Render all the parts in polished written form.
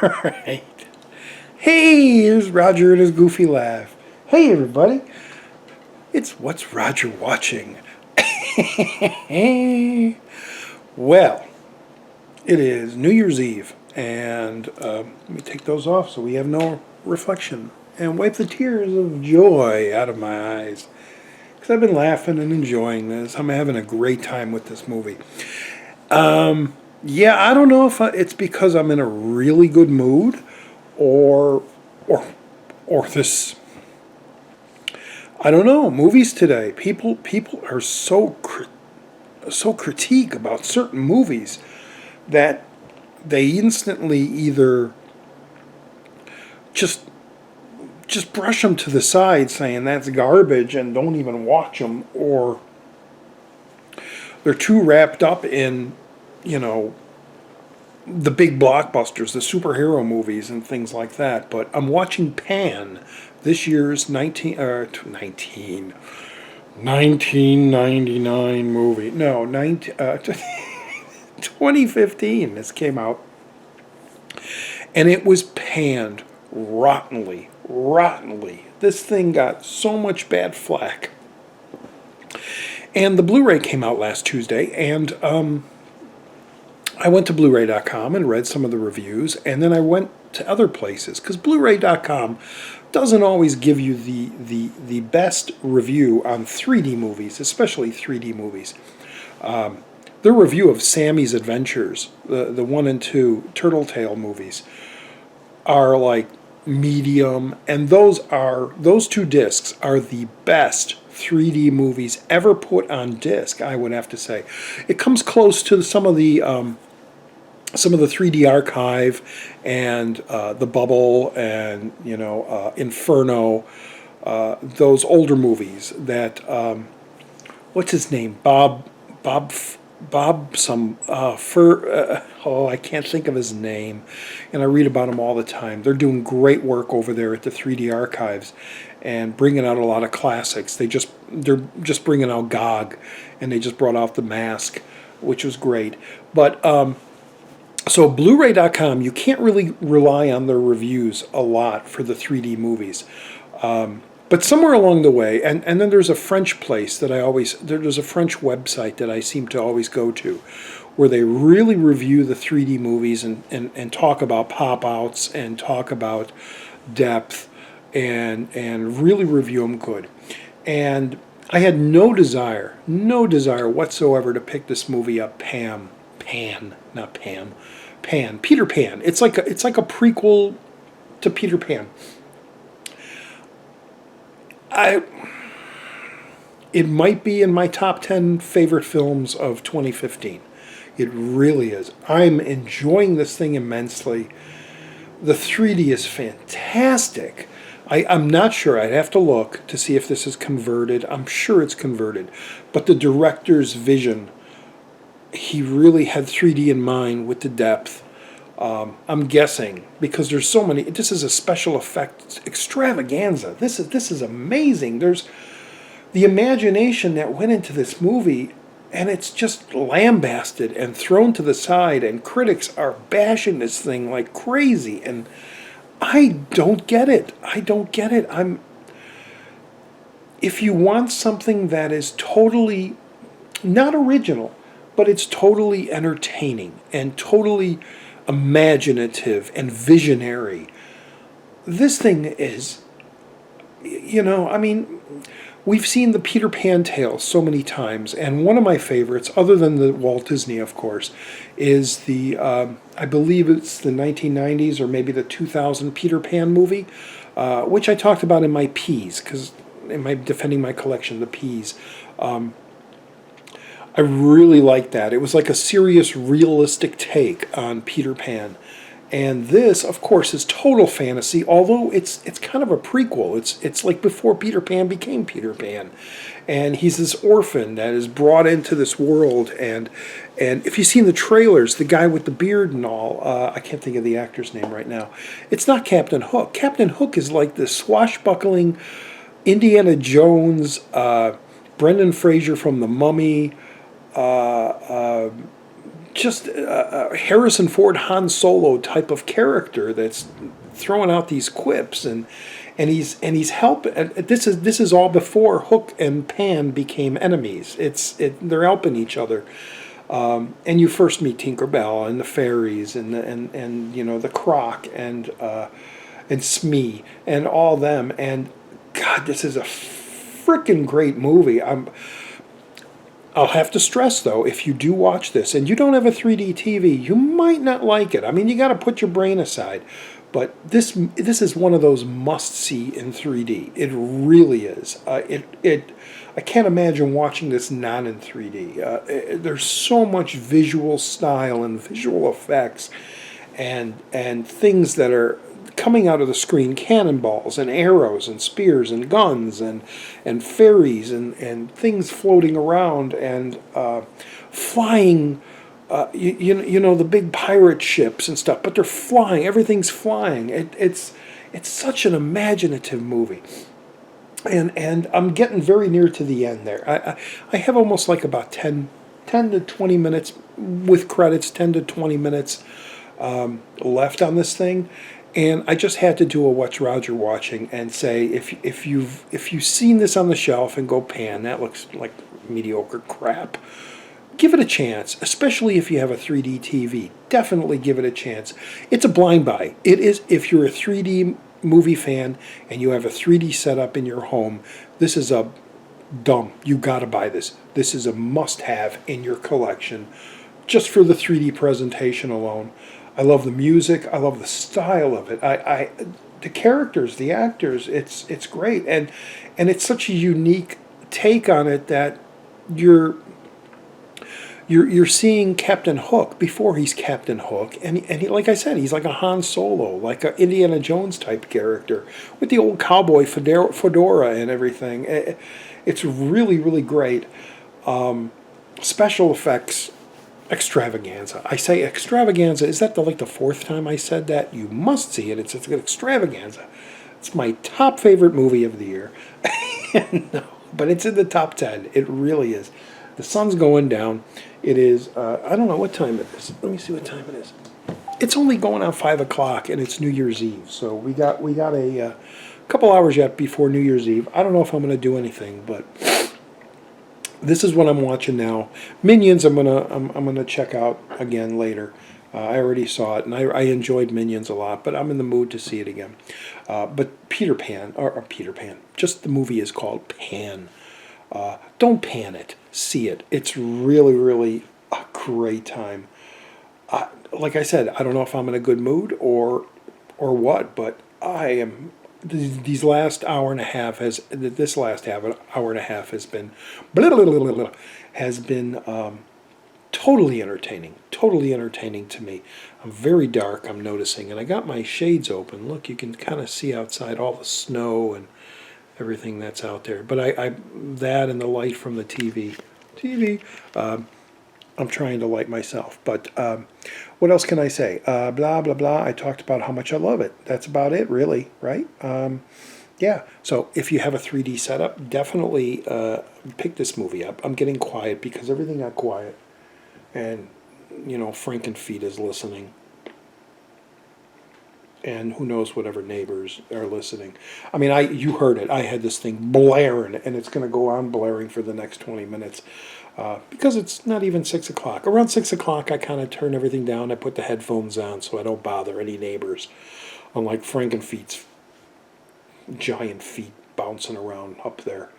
Alright. Hey, here's Roger and his goofy laugh. Hey, everybody. It's What's Roger Watching? Well, it is New Year's Eve, and let me take those off so we have no reflection and wipe the tears of joy out of my eyes. Because I've been laughing and enjoying this. I'm having a great time with this movie. Yeah, I don't know if it's because I'm in a really good mood, or this. I don't know. Movies today, people are so critique about certain movies that they instantly either just brush them to the side, saying that's garbage, and don't even watch them, or they're too wrapped up in, the big blockbusters, the superhero movies and things like that. But I'm watching Pan, this year's 1999 movie. No, 2015 this came out. And it was panned rottenly. This thing got so much bad flack. And the Blu-ray came out last Tuesday, and I went to Blu-ray.com and read some of the reviews, and then I went to other places, because Blu-ray.com doesn't always give you the best review on 3D movies, especially 3D movies. Their review of Sammy's Adventures, the 1 and 2 Turtle Tail movies, are like medium, and those two discs are the best 3D movies ever put on disc, I would have to say. It comes close to some of the 3D Archive and The Bubble and Inferno, those older movies that what's his name, Bob some I can't think of his name, and I read about him all the time. They're doing great work over there at the 3D Archives and bringing out a lot of classics. They're just bringing out Gog, and they just brought out The Mask, which was great. But so Blu-ray.com, you can't really rely on their reviews a lot for the 3D movies. But somewhere along the way, and then there's a French place that there's a French website that I seem to always go to, where they really review the 3D movies and talk about pop-outs and talk about depth and really review them good. And I had no desire whatsoever to pick this movie up, Peter Pan. It's like a prequel to Peter Pan. It might be in my top 10 favorite films of 2015. It really is. I'm enjoying this thing immensely. The 3D is fantastic. I'm not sure. I'd have to look to see if this is converted. I'm sure it's converted. But the director's vision, he really had 3D in mind with the depth. I'm guessing, because there's so many. This is a special effects extravaganza. This is amazing. There's the imagination that went into this movie, and it's just lambasted and thrown to the side, and critics are bashing this thing like crazy, and I don't get it. If you want something that is totally not original, but it's totally entertaining and totally imaginative and visionary, this thing is, we've seen the Peter Pan tales so many times, and one of my favorites, other than the Walt Disney, of course, is the, I believe it's the 1990s or maybe the 2000 Peter Pan movie, which I talked about in my P's, because defending my collection, the P's. I really liked that. It was like a serious, realistic take on Peter Pan. And this, of course, is total fantasy, although it's kind of a prequel. It's like before Peter Pan became Peter Pan. And he's this orphan that is brought into this world. And if you've seen the trailers, the guy with the beard and all, I can't think of the actor's name right now. It's not Captain Hook. Captain Hook is like this swashbuckling Indiana Jones, Brendan Fraser from The Mummy, just a Harrison Ford Han Solo type of character that's throwing out these quips, and he's helping. This is all before Hook and Pan became enemies. They're helping each other, and you first meet Tinkerbell and the fairies and the Croc and Smee and all them. And God, this is a freaking great movie. I'll have to stress, though, if you do watch this and you don't have a 3D TV, you might not like it. I mean, you got to put your brain aside. But this is one of those must-see in 3D. It really is. I can't imagine watching this not in 3D. There's so much visual style and visual effects and things that are coming out of the screen, cannonballs and arrows and spears and guns and fairies and things floating around and flying, the big pirate ships and stuff, but they're flying, everything's flying. It's such an imaginative movie. And I'm getting very near to the end there. I have almost like about 10 to 20 minutes with credits, 10 to 20 minutes left on this thing. And I just had to do a What's Roger Watching and say, if you've seen this on the shelf and go, Pan, that looks like mediocre crap, give it a chance, especially if you have a 3D TV. Definitely give it a chance. It's a blind buy. It is, if you're a 3D movie fan and you have a 3D setup in your home, this is a dumb. You got to buy this. This is a must-have in your collection just for the 3D presentation alone. I love the music. I love the style of it. The characters, the actors. It's great, and it's such a unique take on it that you're seeing Captain Hook before he's Captain Hook, and he, like I said, he's like a Han Solo, like a Indiana Jones type character with the old cowboy fedora and everything. It's really, really great. Special effects. Extravaganza. I say extravaganza. Is that the fourth time I said that? You must see it. It's an extravaganza. It's my top favorite movie of the year. No, but it's in the top 10. It really is. The sun's going down. It is, I don't know what time it is. Let me see what time it is. It's only going on 5 o'clock, and it's New Year's Eve. So we got a couple hours yet before New Year's Eve. I don't know if I'm going to do anything, but this is what I'm watching now. Minions, I'm gonna check out again later. I already saw it, and I enjoyed Minions a lot, but I'm in the mood to see it again. But Peter Pan, or Peter Pan, just the movie is called Pan. Don't pan it. See it. It's really, really a great time. Like I said, I don't know if I'm in a good mood or what, but I am. This last hour and a half has been totally entertaining to me. I'm very dark, I'm noticing, and I got my shades open. Look, you can kind of see outside all the snow and everything that's out there. But I that and the light from the TV. I'm trying to light myself. But what else can I say? Blah, blah, blah. I talked about how much I love it. That's about it, really, right? Yeah. So if you have a 3D setup, definitely pick this movie up. I'm getting quiet because everything got quiet. And, Frankenfeet is listening. And who knows whatever neighbors are listening. I mean, you heard it. I had this thing blaring, and it's going to go on blaring for the next 20 minutes. Because it's not even 6 o'clock. Around 6 o'clock, I kind of turn everything down. I put the headphones on so I don't bother any neighbors. Unlike Frankenfeet's giant feet bouncing around up there.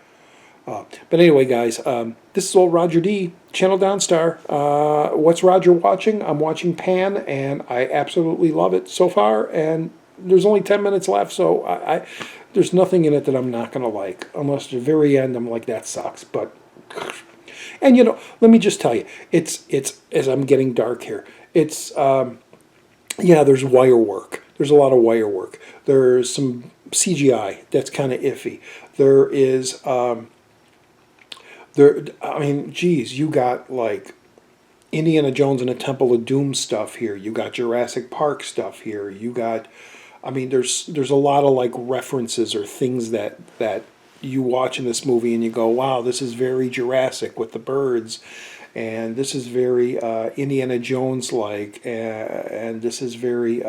But anyway, guys, this is old Roger D, Channel Donstar. What's Roger watching? I'm watching Pan, and I absolutely love it so far. And there's only 10 minutes left, so I there's nothing in it that I'm not going to like. Unless at the very end, I'm like, that sucks. But... And let me just tell you, it's as I'm getting dark here. It's Yeah, there's wire work. There's a lot of wire work. There's some CGI that's kind of iffy. There is, I mean, geez, you got like Indiana Jones and the Temple of Doom stuff here. You got Jurassic Park stuff here. You got, I mean, there's a lot of like references or things that you watch in this movie and you go, wow, this is very Jurassic with the birds, and this is very Indiana Jones like, and this is very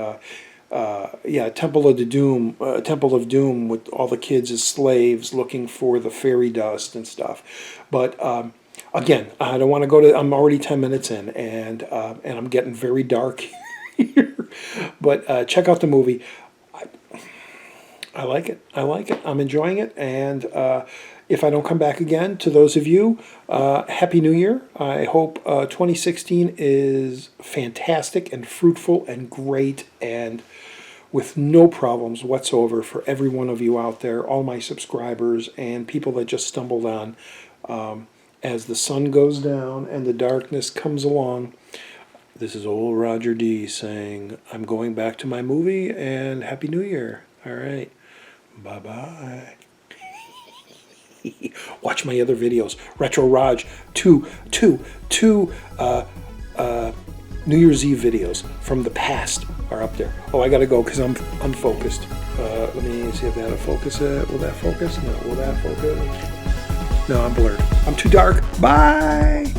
yeah, Temple of Doom with all the kids as slaves looking for the fairy dust and stuff. But again, I don't want to go to. I'm already 10 minutes in, and I'm getting very dark here. But check out the movie. I like it. I like it. I'm enjoying it. And if I don't come back again, to those of you, Happy New Year. I hope 2016 is fantastic and fruitful and great and with no problems whatsoever for every one of you out there, all my subscribers and people that just stumbled on. As the sun goes down and the darkness comes along, this is old Roger D saying, I'm going back to my movie and Happy New Year. All right. Bye-bye. Watch my other videos. Retro Raj, two New Year's Eve videos from the past are up there. Oh, I gotta go because I'm unfocused. Let me see if that'll focus it. Will that focus? No. Will that focus? No, I'm blurred. I'm too dark. Bye!